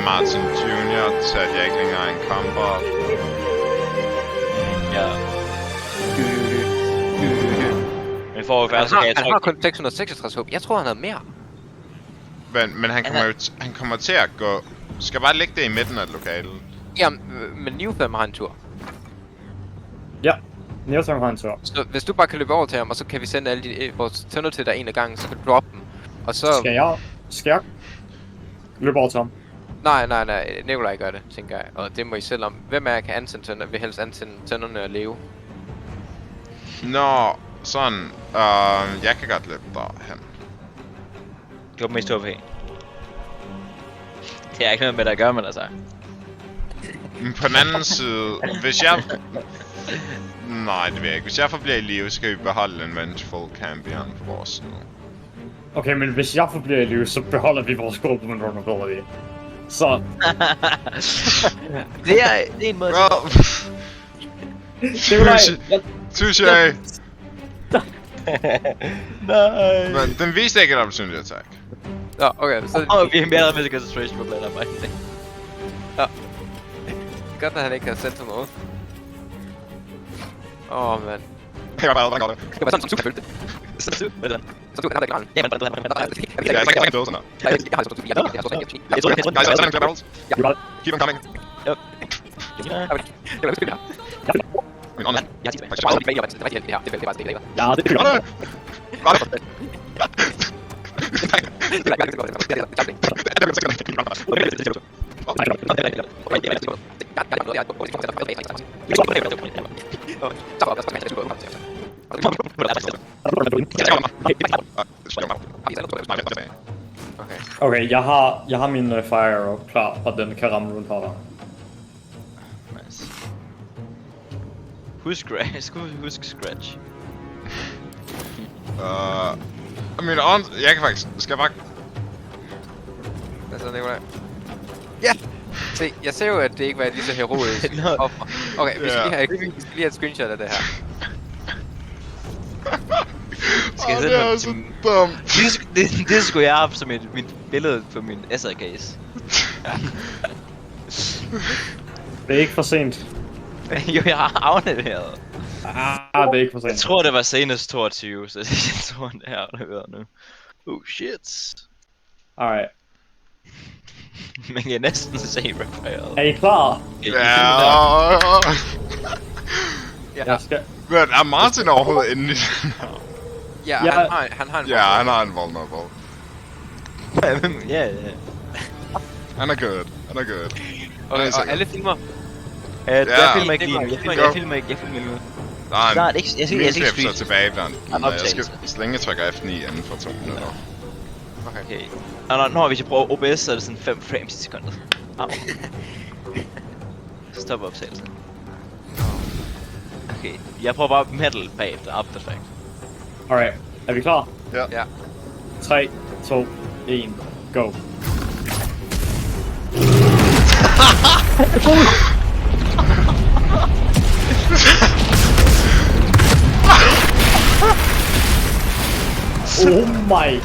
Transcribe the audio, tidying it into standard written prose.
Martin Junior satte jeg ikke længere en kamp op. Ja. Men for at være så Han har kun 666 håb. Jeg tror, han havde mere. Men han kommer til at gå... Skal bare lægge det i midten af lokalet. Ja, men Newfam har en tur. Ja, Newfam har en tur. Så hvis du bare kan løbe over til ham, og så kan vi sende alle vores tønder til dig en af gangen, så kan du droppe dem. Og så... Skal jeg løbe over til ham? Nej, Nikolaj gør det, tænker jeg. Og det må I selv om. Hvem af jer kan ansende tønder, vil helst ansende tønderne og leve? Nå, sådan. Jeg kan godt løbe derhen. Det var mest OP. Det er ikke noget med, der gør, men altså... Men på den anden side, hvis jeg... Nej, det vil jeg ikke. Hvis jeg forbliver i live, skal vi beholde en Vengeful Campion på vores side. Okay, men hvis jeg forbliver i live, så beholder vi vores gruppe med vulnerability. Så... det er en måde... Touché! Nej. Men den viste ikke et opportunity attack. Nå, okay, så... Vi er mere med concentration på blandt arbejde. Ja. Godt, at han ikke har sendt ham noget. Mand. Jeg var bare godt. Det var sådan, som du følte det. Så du, hvad er det? Så du kan ikke klare Ja, men Jeg er ikke død sådan her. Jeg har så jeg Guys, I don't levels. Keep them coming. vil spille her. Min ånd. Jeg har faktisk bare det var det her. Det er bare det der. Ja, det er Godt. Godt. Okay, jeg har min fire arrow klar, og den kan ramme rundt her. Nice. Husk scratch. Min ånd, jeg kan faktisk... Skal jeg bare... Hvad så, Nikolaj? Ja! Se, jeg ser jo, at det ikke var et lige så heroisk offer. Okay, vi skal lige have et screenshot af det her. Det er så dumt. Det skulle jeg have haft som mit billede på min SR-case. Det er ikke for sent. Jo, jeg har afleveret. Det er ikke for sent. Jeg tror, det var senest 22, så jeg tror, det er afleveret nu. Oh shit. Alright. Man kan næsten se Raphael. Er I klar? Ja. Jeg skal... Men er Martin overhovedet inde i den her? Ja, han har en Ja, han har en vulnerable. Ja. Han er good. Okay, og alle filmer. Jeg filmer ikke lige nu. Jeg filmer ikke nu. Nej, Snart ikke. Jeg skal ikke så tilbage blandt. Jeg skal optagelse. så længe jeg trykker F9 inden for 2 minutter. Okay. Og når hvis jeg prøver OBS, så er det sådan 5 frames i sekundet. Så stopper optagelsen. Okay, jeg prøver bare metal bagefter, after effect. Alright, er vi klar? Ja. 3, 2, 1, go. Oh my